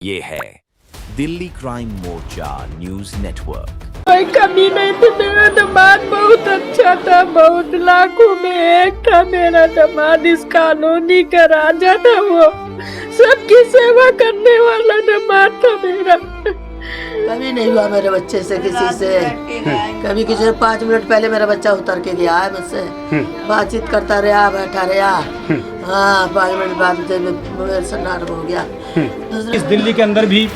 ये है दिल्ली क्राइम मोर्चा news network. कोई कमी नहीं थी। मेरा दामाद बहुत अच्छा था, बहुत लाखों में एक था मेरा दामाद। इस कॉलोनी का राजा था, वो सबकी सेवा करने वाला दामाद था मेरा। कभी नहीं हुआ मेरे बच्चे से किसी से, कभी किसी ने 5 मिनट पहले मेरा बच्चा उतर के गया है मुझसे, बातचीत करता रहा, बैठा रहा। हाँ, 5 मिनट बाद मेरे से नाटक हो गया। इस दिल्ली के अंदर भी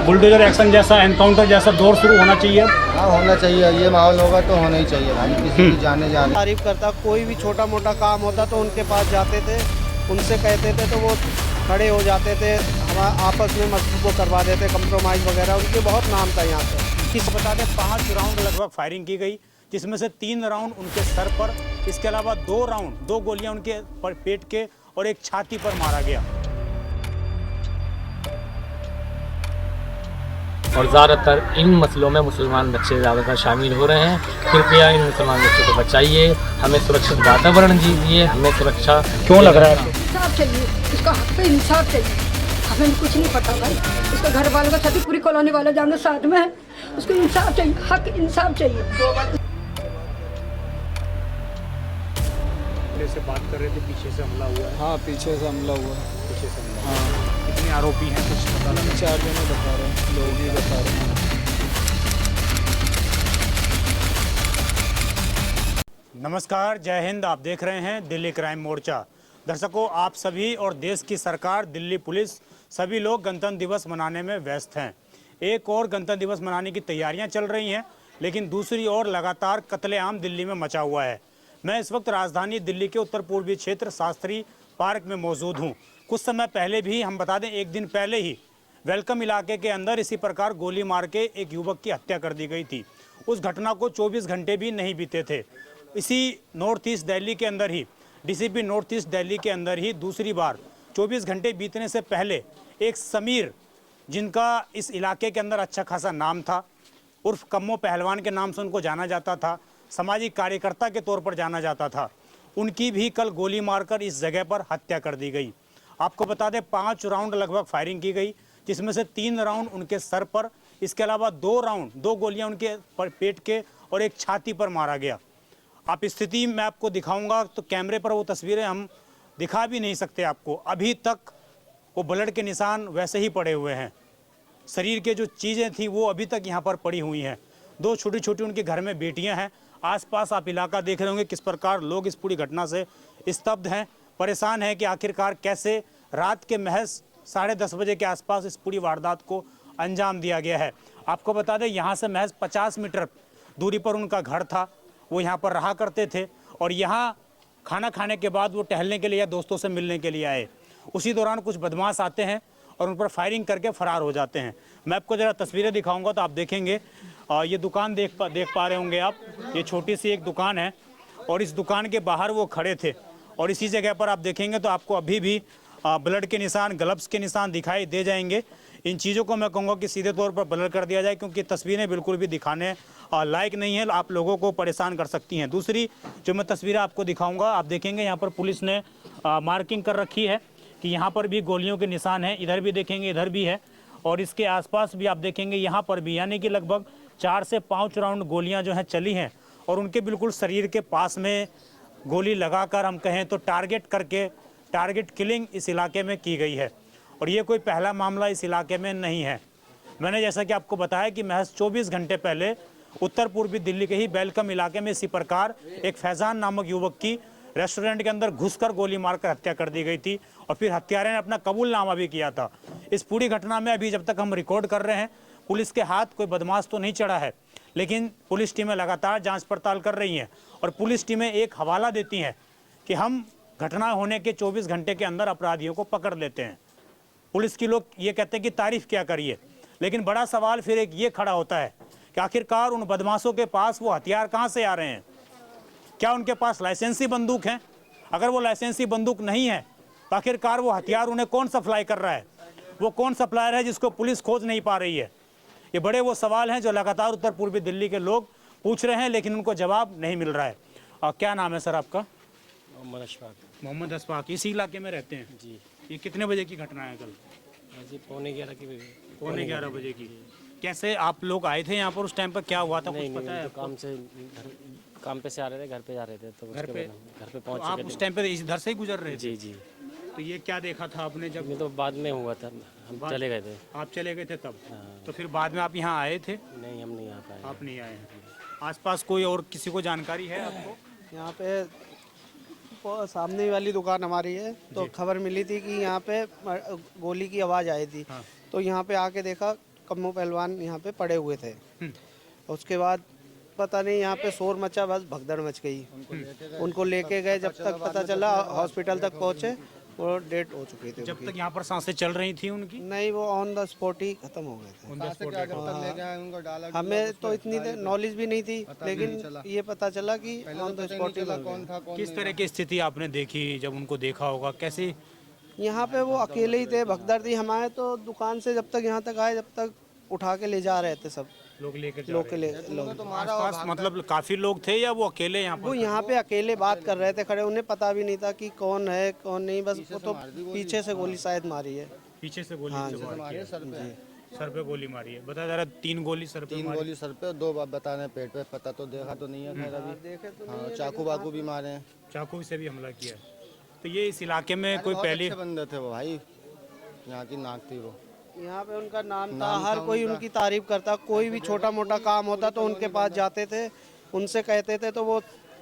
बुलडोजर एक्शन जैसा, एनकाउंटर जैसा दौर शुरू होना चाहिए। हाँ, होना चाहिए। ये माहौल होगा तो होना ही चाहिए भाई, किसी की जाने तारीफ करता। कोई भी छोटा मोटा काम होता तो उनके पास जाते थे, उनसे कहते थे तो वो खड़े हो जाते थे, हम आपस में मसले को करवा देते, कंप्रोमाइज़ वगैरह। उनके बहुत नाम था यहाँ पे। किस बता दें, 5 राउंड लगभग फायरिंग की गई, जिसमें से 3 राउंड उनके सर पर, इसके अलावा 2 गोलियां उनके पेट के और एक छाती पर मारा गया। और ज़्यादातर इन मसलों में मुसलमान बच्चे ज़्यादातर शामिल हो रहे हैं। कृपया इन मुसलमान बच्चों को बचाइए, हमें सुरक्षित वातावरण दीजिए, हमें सुरक्षा। क्यों लग रहा है? इंसाफ चाहिए, इसका हक पे इंसाफ चाहिए। हमें कुछ नहीं पता भाई, उसके घर वालों का साथ, पूरी कॉलोनी वाले जाएंगे साथ में, उसको इंसाफ चाहिए, हक इंसाफ चाहिए। से बात कर रहे थे, पीछे से हमला हुआ है। हाँ, पीछे से हमला हुआ है। पीछे से हमला। हाँ, कितने आरोपी हैं कुछ पता लगा? 4 जने बता रहे हैं, लोग ही बता रहे हैं। नमस्कार, जय हिंद। आप देख रहे हैं दिल्ली क्राइम मोर्चा। दर्शकों, आप सभी और देश की सरकार, दिल्ली पुलिस, सभी लोग गणतंत्र दिवस मनाने में व्यस्त हैं। एक और गणतंत्र दिवस मनाने की तैयारियां चल रही हैं, लेकिन दूसरी ओर लगातार कत्लेआम दिल्ली में मचा हुआ है। मैं इस वक्त राजधानी दिल्ली के उत्तर पूर्वी क्षेत्र शास्त्री पार्क में मौजूद हूं। कुछ समय पहले भी, हम बता दें 1 दिन पहले ही, वेलकम इलाके के अंदर इसी प्रकार गोली मार के एक युवक की हत्या कर दी गई थी। उस घटना को 24 घंटे भी नहीं बीते थे। इसी नॉर्थ ईस्ट दिल्ली के अंदर ही, डीसीपी नॉर्थ ईस्ट दिल्ली के अंदर ही दूसरी बार 24 घंटे बीतने से पहले एक समीर, जिनका इस इलाके के अंदर अच्छा खासा नाम था, उर्फ कम्मो पहलवान के नाम से उनको जाना जाता था, सामाजिक कार्यकर्ता के तौर पर जाना जाता था, उनकी भी कल गोली मारकर इस जगह पर हत्या कर दी गई। आपको बता दें, 5 राउंड लगभग फायरिंग की गई, जिसमें से 3 राउंड उनके सर पर, इसके अलावा 2 गोलियां उनके पेट के और एक छाती पर मारा गया। आप स्थिति मैं आपको दिखाऊंगा, तो कैमरे पर वो तस्वीरें हम दिखा भी नहीं सकते आपको। अभी तक वो ब्लड के निशान वैसे ही पड़े हुए हैं। शरीर के जो चीज़ें थी वो अभी तक यहाँ पर पड़ी हुई हैं। 2 छोटी छोटी उनके घर में बेटियाँ हैं। आसपास आप इलाका देख रहे होंगे किस प्रकार लोग इस पूरी घटना से स्तब्ध हैं, परेशान हैं कि आखिरकार कैसे रात के महज 10:30 बजे के आसपास इस पूरी वारदात को अंजाम दिया गया है। आपको बता दें, यहाँ से महज 50 मीटर दूरी पर उनका घर था। वो यहाँ पर रहा करते थे और यहाँ खाना खाने के बाद वो टहलने के लिए या दोस्तों से मिलने के लिए आए। उसी दौरान कुछ बदमाश आते हैं और उन पर फायरिंग करके फ़रार हो जाते हैं। मैं आपको ज़रा तस्वीरें दिखाऊंगा तो आप देखेंगे। ये दुकान देख पा रहे होंगे आप। ये छोटी सी एक दुकान है और इस दुकान के बाहर वो खड़े थे और इसी जगह पर आप देखेंगे तो आपको अभी भी ब्लड के निशान, ग्लव्स के निशान दिखाई दे जाएंगे। इन चीज़ों को मैं कहूँगा कि सीधे तौर पर ब्लर कर दिया जाए, क्योंकि तस्वीरें बिल्कुल भी दिखाने लायक नहीं है, आप लोगों को परेशान कर सकती हैं। दूसरी जो मैं तस्वीरें आपको दिखाऊँगा, आप देखेंगे यहाँ पर पुलिस ने मार्किंग कर रखी है कि यहाँ पर भी गोलियों के निशान हैं। इधर भी देखेंगे, इधर भी है और इसके आसपास भी आप देखेंगे यहाँ पर भी, यानी कि लगभग 4 से 5 राउंड गोलियाँ जो हैं चली हैं और उनके बिल्कुल शरीर के पास में गोली लगाकर, हम कहें तो टारगेट किलिंग इस इलाके में की गई है। और ये कोई पहला मामला इस इलाके में नहीं है। मैंने जैसा कि आपको बताया कि महज 24 घंटे पहले उत्तर पूर्वी दिल्ली के ही वेलकम इलाके में इसी प्रकार एक फैज़ान नामक युवक की रेस्टोरेंट के अंदर घुसकर गोली मारकर हत्या कर दी गई थी और फिर हत्यारे ने अपना कबूलनामा भी किया था। इस पूरी घटना में अभी जब तक हम रिकॉर्ड कर रहे हैं, पुलिस के हाथ कोई बदमाश तो नहीं चढ़ा है, लेकिन पुलिस टीमें लगातार जांच पड़ताल कर रही हैं और पुलिस टीमें एक हवाला देती हैं कि हम घटना होने के 24 घंटे के अंदर अपराधियों को पकड़ लेते हैं। पुलिस की लोग ये कहते हैं कि तारीफ़ क्या करिए, लेकिन बड़ा सवाल फिर एक ये खड़ा होता है कि आखिरकार उन बदमाशों के पास वो हथियार कहाँ से आ रहे हैं? क्या उनके पास लाइसेंसी बंदूक हैं? अगर वो लाइसेंसी बंदूक नहीं है तो आखिरकार वो हथियार उन्हें कौन सप्लाई कर रहा है? वो कौन सप्लायर है जिसको पुलिस खोज नहीं पा रही है? ये बड़े वो सवाल हैं जो लगातार उत्तर पूर्वी दिल्ली के लोग पूछ रहे हैं, लेकिन उनको जवाब नहीं मिल रहा है। क्या नाम है सर आपका? मोहम्मद अशफाक। मोहम्मद अशफाक। इसी इलाके में रहते हैं जी। ये कितने बजे की घटना है कल? जी पौने 11 की बजे। पौने 11 बजे की। कैसे आप लोग आए थे यहाँ पर, उस टाइम पर क्या हुआ था, कुछ पता है? काम पे से आ रहे थे, घर पे जा रहे थे तो घर पे घर पे तो आप उस टाइम पे इधर से ही गुजर रहे थे? जी जी। तो ये क्या देखा था आपने जब? ये तो बाद में हुआ था, हम चले गए थे। आप चले गए थे तब? तो फिर बाद में आप यहाँ आए थे? नहीं, हम नहीं आ पाए। आप नहीं आए हैं। आसपास कोई और किसी को जानकारी है आपको? यहाँ पे सामने वाली दुकान हमारी है, तो खबर मिली थी कि यहाँ पे गोली की आवाज़ आई थी। तो यहाँ पे आके देखा कम्मो पहलवान यहाँ पे पड़े हुए थे। उसके बाद पता नहीं यहाँ पे शोर मचा, बस भगदड़ मच गई। उनको लेके गए, जब तक पता चला हॉस्पिटल तक पहुँचे वो डेड हो चुके थे। जब तक यहाँ पर सांसें चल रही थी उनकी? नहीं, वो ऑन द स्पॉट ही खत्म हो गए थे। हमें तो इतनी नॉलेज भी नहीं थी, लेकिन ये पता चला कि ऑन द स्पॉट ही कौन था। किस तरह की स्थिति आपने देखी जब उनको देखा होगा? कैसे? यहाँ पे वो अकेले ही थे, भगदड़ थी। हमारे तो दुकान से जब तक यहाँ तक आए, जब तक उठा के ले जा रहे थे सब लोग लेकर लोग। मतलब काफी लोग थे या वो अकेले यहाँ वो पर? यहाँ पे अकेले बात कर रहे थे खड़े, उन्हें पता भी नहीं था कि कौन है कौन नहीं, बस वो तो पीछे से गोली शायद मारी है। पीछे से गोली हाँ से जी, वार किया। सर पे गोली मारी है। बता जा रहा 3 गोली सर पे 3 मारी। गोली सर पे, 2 बताने पेट पे, पता तो देखा तो नहीं है खैर अभी। देखे तो हाँ, चाकू बाकू भी मारे हैं। चाकू से भी हमला किया। तो ये इस इलाके में कोई बहुत पहले अच्छे बंदे थे वो भाई, यहाँ की नाक थी वो। यहाँ पे उनका नाम था, हर कोई उनकी तारीफ करता। कोई भी छोटा मोटा काम होता तो उनके पास जाते थे, उनसे कहते थे तो वो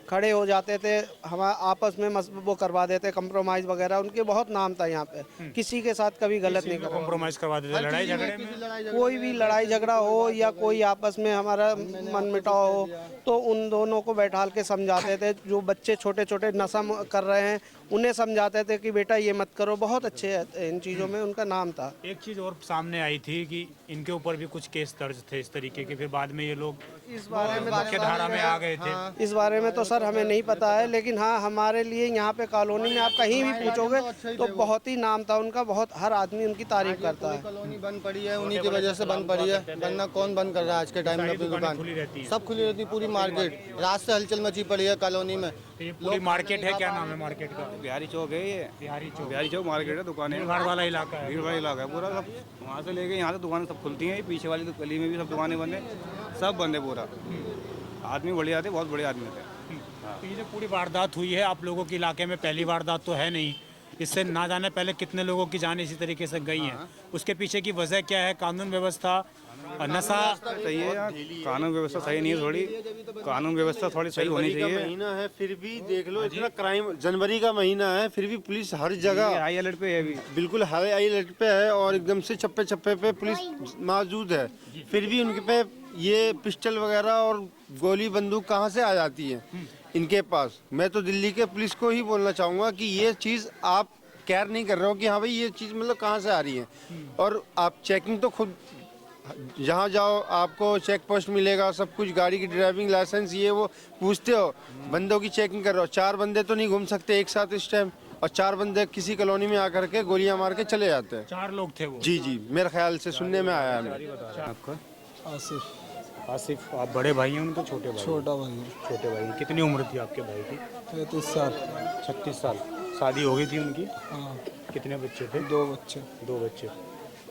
खड़े हो जाते थे, हम आपस में वो करवा देते कंप्रोमाइज वगैरह। उनके बहुत नाम था यहाँ पे, किसी के साथ कभी गलत नहीं करवा। कॉम्प्रोमाइज करवा देते, लड़ाई झगड़े में कोई भी लड़ाई झगड़ा हो या कोई आपस में हमारा मन मिटाव हो तो उन दोनों को बैठाल के समझाते थे। जो बच्चे छोटे छोटे नशा कर रहे हैं उन्हें समझाते थे कि बेटा ये मत करो। बहुत अच्छे इन चीज़ों में उनका नाम था। एक चीज़ और सामने आई थी कि इनके ऊपर भी कुछ केस दर्ज थे इस तरीके के, फिर बाद में ये लोग इस बारे में मुख्य धारा में आ गए थे। इस बारे में तो सर हमें नहीं पता है, लेकिन हाँ हमारे लिए यहाँ पे कॉलोनी में आप कहीं भी पूछोगे तो बहुत ही नाम था उनका। बहुत हर आदमी उनकी तारीफ करता है। कॉलोनी बंद पड़ी है, उन्हीं की वजह से बंद पड़ी है, वरना कौन बंद कर रहा है आज के टाइम में अपनी दुकान? सब खुली रहती, पूरी मार्केट। रात से हलचल मची पड़ी है कॉलोनी में। ये पूरी मार्केट है, क्या नाम है मार्केट का? बिहारी चौक है ये। बिहारी चौक मार्केट है, दुकानें, भीड़ वाला इलाका है। भीड़ भाड़ इलाका है पूरा। सब वहाँ से लेके यहाँ से दुकानें सब खुलती हैं। पीछे वाली गली में भी सब दुकानें बंद है, सब बंद है पूरा। आदमी बढ़िया थे, बहुत बड़े आदमी थे। तो ये जो पूरी वारदात हुई है आप लोगों के इलाके में, पहली वारदात तो है नहीं, इससे ना जाने पहले कितने लोगों की जान इसी तरीके से गई हैं? उसके पीछे की वजह क्या है? कानून व्यवस्था, नशा सही है यार, कानून व्यवस्था सही नहीं है। थोड़ी कानून व्यवस्था थोड़ी सही होनी चाहिए। महीना है फिर भी देख लो इतना क्राइम। जनवरी का महीना है फिर भी पुलिस हर जगह हाई अलर्ट पे है अभी, बिल्कुल हाई अलर्ट पे है और एकदम से चप्पे चप्पे पे पुलिस मौजूद है। फिर भी उनके पे ये पिस्टल वगैरह और गोली बंदूक कहाँ से आ जाती है इनके पास? मैं तो दिल्ली के पुलिस को ही बोलना चाहूँगा कि ये चीज़ आप केयर नहीं कर रहे हो कि हाँ भाई ये चीज़ मतलब कहाँ से आ रही है। और आप चेकिंग तो खुद जहाँ जाओ आपको चेक पोस्ट मिलेगा, सब कुछ, गाड़ी की ड्राइविंग लाइसेंस ये वो पूछते हो, बंदों की चेकिंग कर रहे हो। 4 बंदे तो नहीं घूम सकते एक साथ इस टाइम, और 4 बंदे किसी कॉलोनी में आकर के गोलियां मार के चले जाते हैं। 4 लोग थे वो? जी जी, मेरे ख्याल से सुनने में आया है। आपका? आसिफ। आसिफ। आप बड़े भाई हैं उनके? छोटे भाई? छोटा भाई है। छोटे भाई। कितनी उम्र थी आपके भाई की? 33 साल। 36 साल। शादी हो गई थी उनकी? हाँ। कितने बच्चे थे? 2 बच्चे। 2 बच्चे।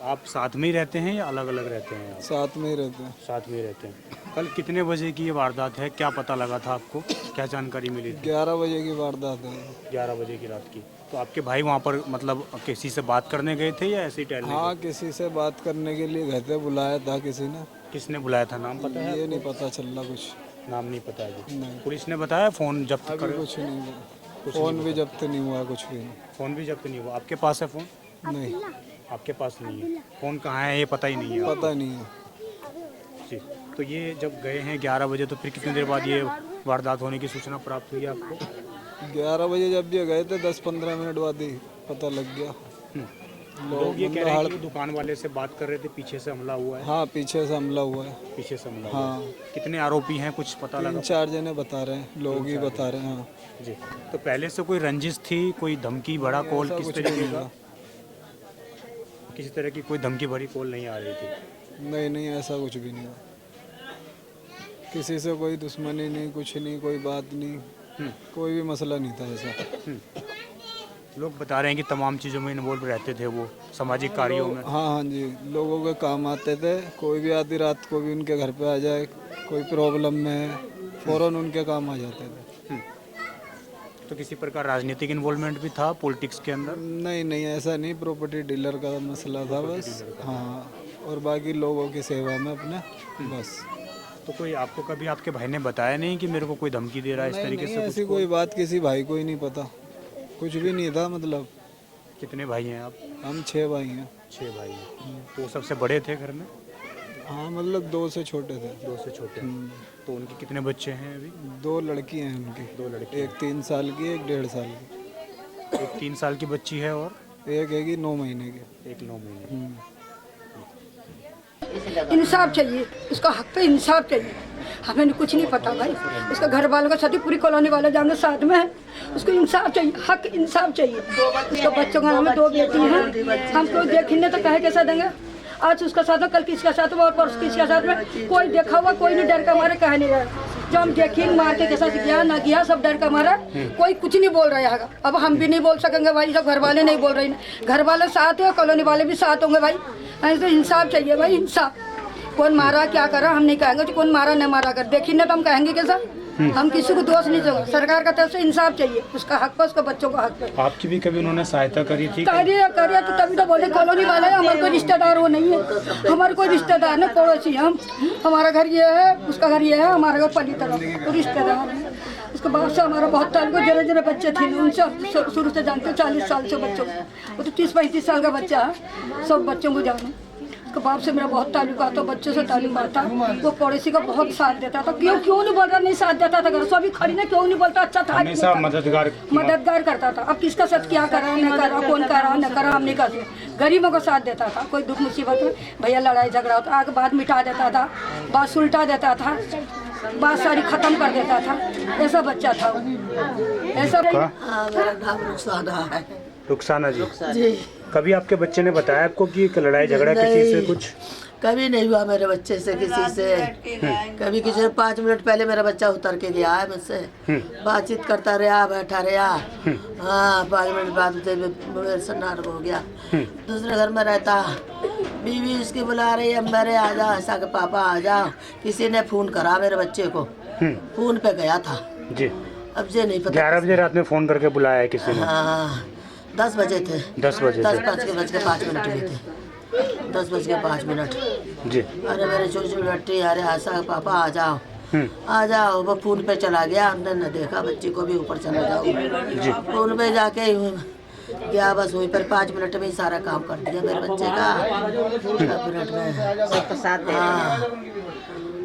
आप साथ में ही रहते हैं या अलग अलग रहते हैं? साथ में ही रहते हैं। साथ में ही रहते हैं। कल कितने बजे की ये वारदात है? क्या पता लगा था आपको? क्या जानकारी मिली थी? 11 बजे की वारदात है। 11 बजे की रात की। तो आपके भाई वहाँ पर मतलब किसी से बात करने गए थे या ऐसे ही टहलने? हाँ, किसी से बात करने के लिए गए थे, बुलाया था किसी ने। किसने बुलाया था? नाम पता है? ये नहीं पता चल रहा कुछ। नाम नहीं पता है जी? नहीं। पुलिस ने बताया? फ़ोन जब्त अभी कर? कुछ नहीं हुआ। फ़ोन भी जब्त नहीं हुआ, कुछ भी नहीं। फ़ोन भी जब्त नहीं हुआ? आपके पास है फ़ोन? नहीं, आपके पास नहीं है। फ़ोन कहाँ है ये पता ही नहीं है? पता नहीं है जी। तो ये जब गए हैं 11 बजे, तो फिर कितनी देर बाद ये वारदात होने की सूचना प्राप्त हुई आपको? 11 बजे जब ये गए थे 10-15 मिनट बाद ही पता लग गया। लोग ये कह रहे हैं कि दुकान वाले से बात कर रहे थे, पीछे से हमला हुआ है। हाँ, पीछे से हमला हुआ है। पीछे से हमला हुआ हाँ। है। कितने आरोपी हैं कुछ पता लगा? 3-4 जने बता रहे हैं, लोग ही बता रहे हैं। हाँ जी। तो पहले से कोई रंजिश थी, कोई धमकी भरा कॉल किस तरीके का? किसी तरह की कोई धमकी भरी कॉल नहीं आ रही थी? नहीं नहीं, ऐसा कुछ भी नहीं हुआ। किसी से कोई दुश्मनी नहीं, कुछ नहीं, कोई बात नहीं, कोई भी मसला नहीं था ऐसा। लोग बता रहे हैं कि तमाम चीज़ों में इन्वॉल्व रहते थे वो, सामाजिक कार्यों में। हाँ हाँ जी, लोगों के काम आते थे। कोई भी आधी रात को भी उनके घर पे आ जाए, कोई प्रॉब्लम में है, फौरन उनके काम आ जाते थे। तो किसी प्रकार राजनीतिक इन्वॉल्वमेंट भी था पॉलिटिक्स के अंदर? नहीं नहीं, ऐसा नहीं, प्रॉपर्टी डीलर का मसला था बस। हाँ, और बाकी लोगों की सेवा में अपने बस। तो कोई आपको कभी आपके भाई ने बताया नहीं कि मेरे को कोई धमकी दे रहा है इस तरीके से? ऐसी कोई बात किसी भाई को ही नहीं पता, कुछ भी नहीं था मतलब। कितने भाई हैं आप? हम 6 भाई हैं। 6 भाई हैं। तो सबसे बड़े थे घर में? हाँ मतलब 2 से छोटे थे। 2 से छोटे। तो उनके कितने बच्चे हैं अभी? 2 लड़की हैं उनकी। 2 लड़की, एक 3 साल की, एक 1.5 साल की। एक 3 साल की बच्ची है और एक है कि 9 महीने की। एक 9 महीने। इंसाफ चाहिए, उसका हक पे इंसाफ चाहिए। हमें कुछ नहीं पता भाई, उसका घर वालों का साथी पूरी कॉलोनी वाले जाएंगे साथ में है। उसको इंसाफ चाहिए, हक इंसाफ चाहिए। उसके बच्चों का हमें 2 बेटी हैं, हम कोई देखने तो कहे कैसा देंगे। आज उसका साथ में, कल किसका साथ में और परसों किसका साथ में, कोई देखा हुआ कोई नहीं, डर का मारे कह नहीं रहा। जो हम देखिए मार के कैसा गया ना गया, सब डर का मारा, कोई कुछ नहीं बोल रहा है। अब हम भी नहीं बोल सकेंगे भाई, सब घर वाले नहीं बोल रहे, घर वाले साथ है, कॉलोनी वाले भी साथ होंगे भाई। तो इंसाफ चाहिए भाई, इंसाफ। कौन मारा क्या करा हम नहीं कहेंगे, तो कौन मारा नहीं मारा कर देखिए तो हम कहेंगे कैसा। हम किसी को दोष नहीं देंगे, सरकार का तरफ से इंसाफ चाहिए, उसका हक पर, उसका बच्चों का हक पर। आपकी भी कभी उन्होंने सहायता करी थी? करिए तो तभी तो बोले कॉलोनी वाले हैं, हमारे कोई रिश्तेदार वो नहीं है, हमारे कोई रिश्तेदार नहीं, पड़ोसी हम। हमारा घर ये है, उसका घर ये है, हमारा घर पली तरफ, तो रिश्तेदार है। उसके बाद से हमारा बहुत ताल्लुक, जरे जरे बच्चे थे उनसे शुरू से जानते हो, 40 साल से बच्चों को, वो तो 30-35 साल का बच्चा है, सब बच्चों को जानो। उसके बाप से मेरा बहुत ताल्लुक आता, बच्चों से ताल्लुक आता। वो पड़ोसी का बहुत साथ देता था, क्यों नहीं बोल रहा, नहीं साथ देता था, घर से अभी खड़ी ना, क्यों नहीं बोलता, अच्छा था, हमेशा मददगार करता था। अब किसका साथ क्या करा न करा, कौन करा न करा, हम नहीं करते, गरीबों का साथ देता था। कोई दुख मुसीबत में भैया लड़ाई झगड़ा होता, आगे बात मिटा देता था, बात सुलटा देता था, बात सारी खत्म कर देता था। ऐसा बच्चा था वो, ऐसा। मेरा नाम रुखसाना है। रुखसाना जी। जी, कभी आपके बच्चे ने बताया आपको कि लड़ाई झगड़ा किसी से कुछ? कभी नहीं हुआ मेरे बच्चे से किसी से। कभी किसी ने 5 मिनट पहले मेरा बच्चा उतर के गया है मुझसे, बातचीत करता रहा, बैठा रहा। हाँ, 5 मिनट बाद मेरे से नाटक हो गया। दूसरे घर में रहता, बीवी उसकी बुला रही है, मेरे आ जाओ, ऐसा कि पापा आ जाओ। किसी ने फोन करा मेरे बच्चे को, फोन पे गया था जी। अब ये नहीं पता, 11 बजे रात में फोन करके बुलाया है किसी ने? हाँ, 10 बजे थे। 10 बजे 10:05 हुए थे, 10:05 जी। अरे मेरे छोटी बेटी, अरे ऐसा पापा आ जाओ, आ जाओ। वो फोन पे चला गया, हमने न देखा, बच्ची को भी ऊपर चला जाओ जी। फोन पे जाके गया, बस वहीं पर 5 मिनट में ही सारा काम कर दिया मेरे बच्चे का, 5 मिनट में। हाँ,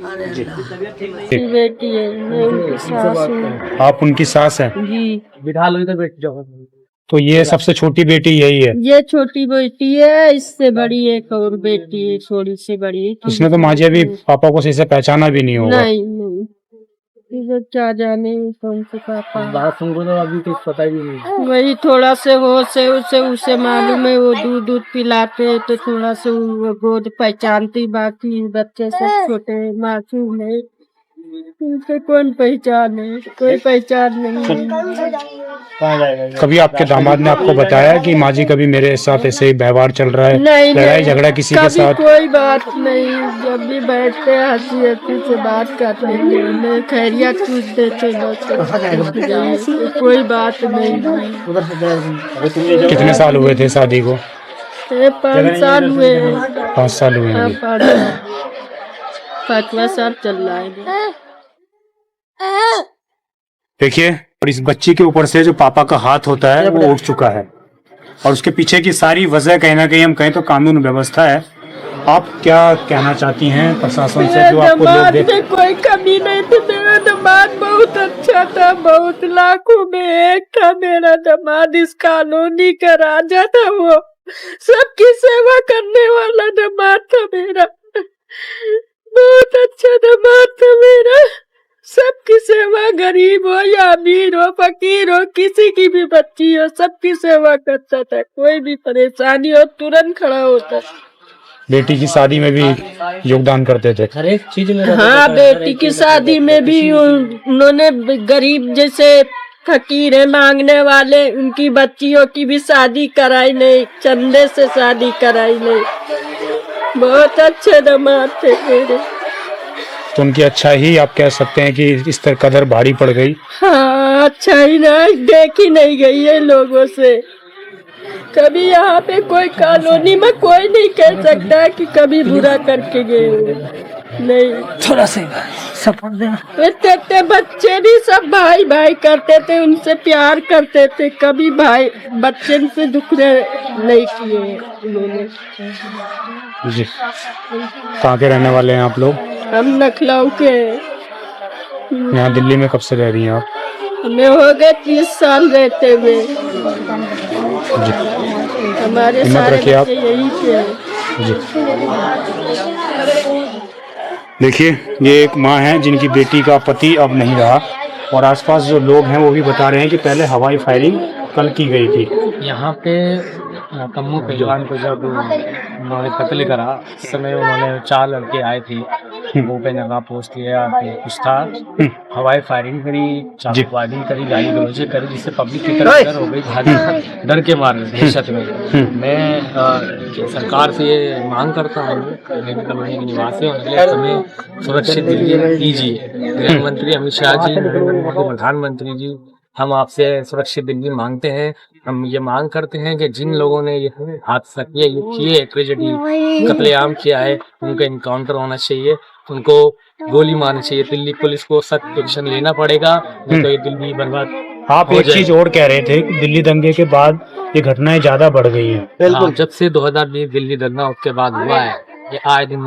अरे बेटी है, मैं उनकी सास हूँ। आप उनकी सास हैं? जी। बिठा लो इधर, बैठ जाओ। तो ये सबसे छोटी बेटी यही है? ये छोटी बेटी है, इससे बड़ी एक और बेटी है, थोड़ी सी बड़ी। उसने तो माजी अभी पापा को सही से पहचाना भी नहीं होगा। नहीं, इधर क्या जाने कौन से पापा। बात तुमको तो अभी कुछ पता ही नहीं। वही थोड़ा से होश है, उसे मालूम है, वो दूध पिलाते तो थोड़ा से वो गोद पहचानती, बाकी बच्चे सब छोटे मासूम है, उनसे कौन पहचान है, कोई पहचान नहीं है। कभी आपके दामाद ने आपको बताया कि माँ जी कभी मेरे साथ ऐसे ही व्यवहार चल रहा है, नहीं, लड़ाई झगड़ा किसी के साथ? कोई बात नहीं, जब भी बैठते हैं हंसी से बात करते हैं, खैरियत पूछ देते लोग, कोई बात नहीं। कितने साल हुए थे शादी को? 5 साल हुए हैं। 5 साल हुए हैं। 5वां साल चल रहा है। देखिए, और इस बच्ची के ऊपर से जो पापा का हाथ होता है वो उठ चुका है, और उसके पीछे की सारी वजह कहीं ना कहीं हम कहें तो कानून व्यवस्था है। आप क्या कहना चाहती हैं प्रशासन से, जो आपको लोग देख? कोई कमी नहीं थी, मेरा दामाद बहुत अच्छा था, बहुत लाखों में एक था मेरा दामाद, इस कॉलोनी का राजा था, वो सबकी सेवा करने वाला दामाद था मेरा, बहुत अच्छा दामाद था मेरा, सबकी सेवा, गरीब हो या अमीर हो, फकीर हो, किसी की भी बच्ची हो, सबकी सेवा करता था, कोई भी परेशानी हो तुरंत खड़ा होता। बेटी की शादी में भी योगदान करते थे? हर एक चीज में। हाँ, बेटी की शादी में भी उन्होंने गरीब जैसे फकीर है, मांगने वाले। उनकी बच्चियों की भी शादी कराई नहीं, चंदे से शादी कराई नहीं। बहुत अच्छे दामाद थे मेरे। तो उनकी अच्छा ही आप कह सकते हैं कि इस तरह कदर भारी पड़ गई। हाँ, अच्छा ही ना, देखी नहीं गई है लोगों से। कभी यहाँ पे कोई कॉलोनी में कोई नहीं कह सकता कि कभी बुरा करके गए नहीं। थोड़ा सा सपोर्ट दे। इतने बच्चे भी सब भाई भाई करते थे, उनसे प्यार करते थे, कभी भाई बच्चे से दुख नहीं किए उन्होंने। जी, कहाँ के रहने वाले हैं आप लोग? हम लखनऊ के। यहाँ दिल्ली में कब से रह रही हैं आप? हमें हो गए 30 साल रहते हुए। जी, हमारे हिम्मत सारे रखिए आप। बच्चे यही थे। जी, देखिए ये एक माँ है जिनकी बेटी का पति अब नहीं रहा, और आसपास जो लोग हैं वो भी बता रहे हैं कि पहले हवाई फायरिंग कल की गई थी। यहाँ पे कम्मू पहलवान को जब उन्होंने कत्ल करा, उस समय उन्होंने 4 लड़के आए थे, वो पे नकाब पोस्ट किया, कुछ था, हवाई फायरिंग करी, चाकूबाजी करी, गाली गलौज करी, जिससे पब्लिक की तरफ डर हो गई, भागी डर के मारे दहशत में। मैं सरकार से ये मांग करता हूँ, कॉलोनी के निवासियों के लिए हमें सुरक्षित दिल्ली दीजिए। गृह मंत्री अमित शाह जी, प्रधानमंत्री जी, हम आपसे सुरक्षित दिल्ली मांगते हैं। हम ये मांग करते हैं कि जिन लोगों ने ये हादसा किया, ये किए ट्रेजेडी कत्लेआम किया है, उनका इनकाउंटर होना चाहिए, उनको गोली मारनी चाहिए। दिल्ली पुलिस को सख्त एक्शन लेना पड़ेगा, नहीं तो ये दिल्ली बर्बाद। आप एक चीज और कह रहे थे कि दिल्ली दंगे के बाद ये घटनाएं ज्यादा बढ़ गई हैं। जब से 2020 दिल्ली दंगा उसके बाद हुआ है, ये आए दिन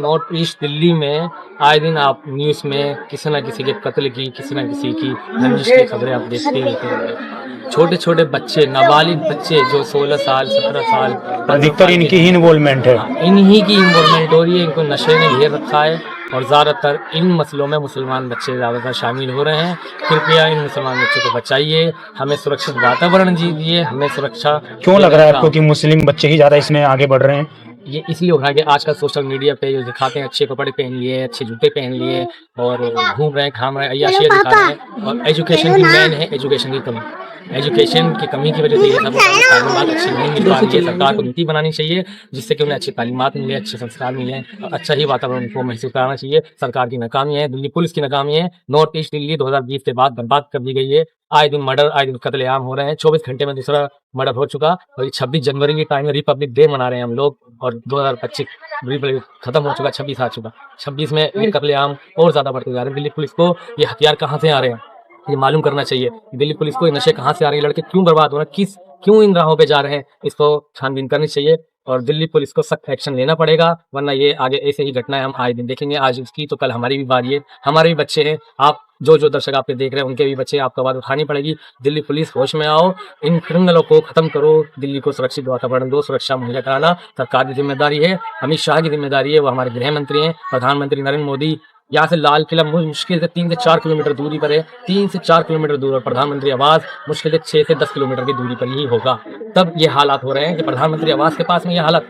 नॉर्थ ईस्ट दिल्ली में आए दिन आप न्यूज में किसी न किसी के कत्ल की, किसी न किसी की रंजिश की खबरें आप देखते रहते हैं। छोटे छोटे बच्चे, नाबालिग बच्चे जो 16 साल 17 साल, अधिकतर इनकी ही इन्वॉल्वमेंट है, इन्हीं की इन्वॉल्वमेंट हो रही है। इनको नशे ने घेर रखा है और ज़्यादातर इन मसलों में मुसलमान बच्चे ज़्यादातर शामिल हो रहे हैं। कृपया इन मुसलमान बच्चों को बचाइए, हमें सुरक्षित वातावरण दीजिए, हमें सुरक्षा। क्यों लग रहा है आपको कि मुस्लिम बच्चे ही ज़्यादा इसमें आगे बढ़ रहे हैं? ये इसलिए हो रहा है कि आजकल सोशल मीडिया पे जो दिखाते हैं, अच्छे कपड़े पहन लिए, अच्छे जूते पहन लिए और घूम रहे हैं, खाम रहे हैं, अय्याशियाँ दिखा रहे हैं। और एजुकेशन की मेन है, एजुकेशन की कमी। एजुकेशन की कमी की वजह से ये सब तालीमात अच्छी नहीं मिल पा रही है। सरकार को नीति बनानी चाहिए जिससे कि उन्हें अच्छी तालीमात मिले, अच्छे संस्कार मिले, अच्छा ही वातावरण को महसूस कराना चाहिए। सरकार की नाकामी है, दिल्ली पुलिस की नाकामी है। नॉर्थ ईस्ट दिल्ली 2020 के बाद बर्बाद कर दी गई है। आए दिन मर्डर, आए दिन कत्लेआम हो रहे हैं। 24 घंटे में दूसरा मर्डर हो चुका और ये 26 जनवरी के टाइम में रिपब्लिक डे मना रहे हैं हम लोग, और 2025 रिपब्लिक खत्म हो चुका, 26 आ चुका। 26 में ये कत्लेआम और ज्यादा बढ़ते जा रहे हैं। दिल्ली पुलिस को ये हथियार कहाँ से आ रहे हैं ये मालूम करना चाहिए। दिल्ली पुलिस को ये नशे कहाँ से आ रहे हैं, लड़के क्यों बर्बाद हो रहे हैं, क्यों इन राहों पे जा रहे हैं, इसको छानबीन करनी चाहिए और दिल्ली पुलिस को सख्त एक्शन लेना पड़ेगा, वरना ये आगे ऐसे ही घटनाएं हम आए दिन देखेंगे। आज उसकी तो कल हमारी भी बारी है, हमारे भी बच्चे हैं। आप जो दर्शक आपके देख रहे हैं उनके भी बच्चे, आपको आवाज उठानी पड़ेगी। दिल्ली पुलिस होश में आओ, इन क्रिमिनलों को खत्म करो, दिल्ली को सुरक्षित वातावरण दो, सुरक्षा मुहैया कराना सरकार की जिम्मेदारी है, अमित शाह की जिम्मेदारी है, वो हमारे गृह मंत्री हैं। प्रधानमंत्री नरेंद्र मोदी, यहाँ से लाल किला मुश्किल से 3 से 4 किलोमीटर दूरी पर है, 3 से 4 किलोमीटर दूर, और प्रधानमंत्री आवास मुश्किल से 6 से 10 किलोमीटर की दूरी पर ही होगा। तब ये हालात हो रहे हैं कि प्रधानमंत्री आवास के पास में ये हालत,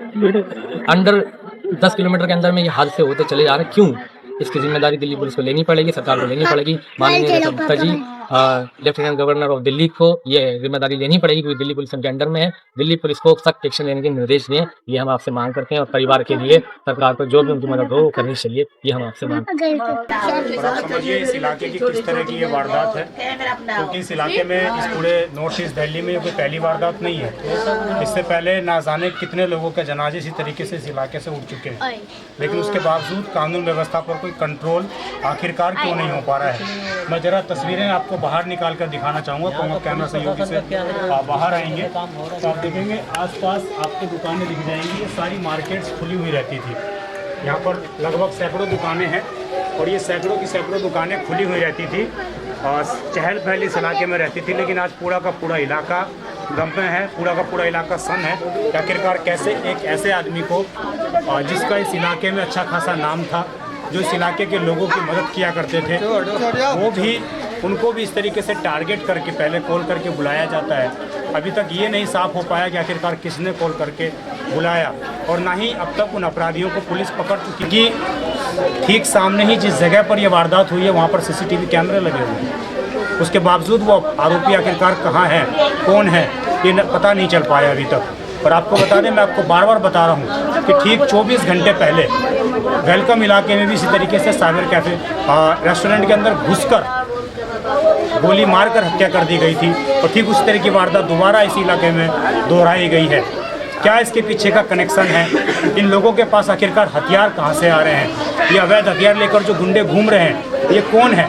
अंडर 10 किलोमीटर के अंदर में ये हादसे होते चले जा रहे हैं। क्यों? इसकी जिम्मेदारी दिल्ली पुलिस को लेनी पड़ेगी, सरकार को लेनी पड़ेगी। माननीय Gupta ji, lieutenant governor of Delhi को ये जिम्मेदारी लेनी पड़ेगी क्योंकि दिल्ली पुलिस के अंडर में है। दिल्ली पुलिस को सख्त एक्शन लेने के निर्देश दें, ये हम आपसे मांग करते हैं। और परिवार के लिए सरकार को जो भी उनकी मदद हो वो करनी चाहिए, ये हम आपसे मांग करते हैं। और आप समझिए इस इलाके की किस तरह की ये वारदात है, क्योंकि इस इलाके में, इस पूरे नॉर्थ ईस्ट दिल्ली में कोई पहली वारदात नहीं है। इससे पहले ना जाने कितने लोगों के जनाजे इसी तरीके से इस इलाके से उठ चुके हैं, लेकिन उसके बावजूद कानून व्यवस्था पर कोई कंट्रोल आखिरकार क्यों नहीं हो पा रहा है। मैं जरा तस्वीरें आपको बाहर निकाल कर दिखाना चाहूँगा। कैमरा सहयोगी से आप बाहर आएंगे तो आप देखेंगे आसपास आपको दुकानें दिख जाएंगी। ये सारी मार्केट्स खुली हुई रहती थी। यहाँ पर लगभग सैकड़ों दुकानें हैं और ये सैकड़ों की सैकड़ों दुकानें खुली हुई रहती थी और चहल पहल इस इलाके में रहती थी। लेकिन आज पूरा का पूरा इलाका गम में है, पूरा का पूरा इलाका सन्न है कि आखिरकार कैसे एक ऐसे आदमी को, जिसका इस इलाके में अच्छा खासा नाम था, जो इस इलाके के लोगों की मदद किया करते थे, वो भी, उनको भी इस तरीके से टारगेट करके पहले कॉल करके बुलाया जाता है। अभी तक ये नहीं साफ हो पाया कि आखिरकार किसने कॉल करके बुलाया, और ना ही अब तक उन अपराधियों को पुलिस पकड़ चुकी, कि ठीक सामने ही जिस जगह पर यह वारदात हुई है वहाँ पर CCTV कैमरे लगे हुए हैं। उसके बावजूद वो आरोपी आखिरकार कहाँ है, कौन है, ये पता नहीं चल पाया अभी तक। और आपको बता दें, मैं आपको बार बार बता रहा हूँ कि ठीक 24 घंटे पहले वेलकम इलाके में भी इसी तरीके से साइबर कैफे रेस्टोरेंट के अंदर घुसकर गोली मारकर हत्या कर दी गई थी और ठीक उस तरह की वारदात दोबारा इस इलाके में दोहराई गई है। क्या इसके पीछे का कनेक्शन है? इन लोगों के पास आखिरकार हथियार कहाँ से आ रहे हैं? ये अवैध हथियार लेकर जो गुंडे घूम रहे हैं, ये कौन है?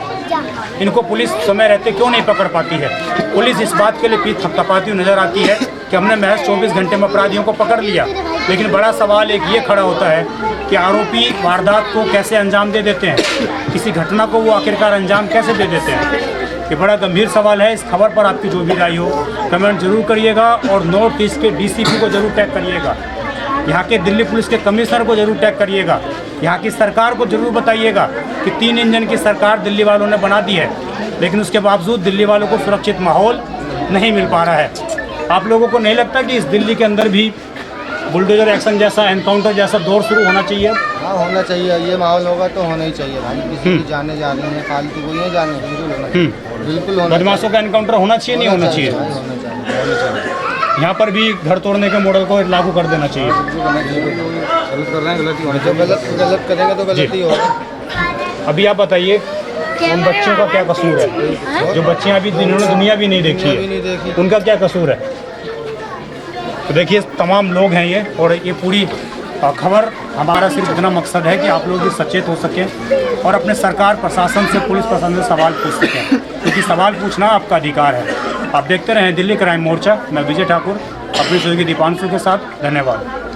इनको पुलिस समय रहते क्यों नहीं पकड़ पाती है? पुलिस इस बात के लिए पीठ थपथपाती हुई नजर आती है कि हमने महज 24 घंटे में अपराधियों को पकड़ लिया, लेकिन बड़ा सवाल एक ये खड़ा होता है कि आरोपी वारदात को कैसे अंजाम दे देते हैं, किसी घटना को वो आखिरकार अंजाम कैसे दे देते हैं? ये बड़ा गंभीर सवाल है। इस खबर पर आपकी जो भी राय हो कमेंट जरूर करिएगा और नॉर्थ ईस्ट के डीसीपी को जरूर टैग करिएगा, यहाँ के दिल्ली पुलिस के कमिश्नर को जरूर टैग करिएगा, यहाँ की सरकार को जरूर बताइएगा कि 3 इंजन की सरकार दिल्ली वालों ने बना दी है, लेकिन उसके बावजूद दिल्ली वालों को सुरक्षित माहौल नहीं मिल पा रहा है। आप लोगों को नहीं लगता कि इस दिल्ली के अंदर भी बुलडोजर एक्शन जैसा, एनकाउंटर जैसा दौर शुरू होना चाहिए? हाँ, होना चाहिए। ये माहौल होगा तो होना ही चाहिए भाई। किसी की जाने जा रही है, फालतू को नहीं जाने, बिल्कुल होना चाहिए, बिल्कुल होना। बदमाशों का एनकाउंटर होना चाहिए, नहीं होना चाहिए? यहाँ पर भी घर तोड़ने के मॉडल को लागू कर देना चाहिए। गलत कर रहे हैं, गलत ही होना चाहिए। गलत करेंगे तो गलत ही होगा। अभी आप बताइए, उन बच्चों का क्या कसूर है? जो बच्चे अभी इन्होंने दुनिया भी नहीं देखी है, उनका क्या कसूर है? तो देखिए, तमाम लोग हैं ये, और ये पूरी खबर हमारा सिर्फ इतना मकसद है कि आप लोग भी सचेत हो सकें और अपने सरकार, प्रशासन से, पुलिस प्रशासन से सवाल पूछ सकें, क्योंकि सवाल पूछना आपका अधिकार है। आप देखते रहें दिल्ली क्राइम मोर्चा। मैं विजय ठाकुर अपनी सहयोगी दीपांशु के साथ। धन्यवाद।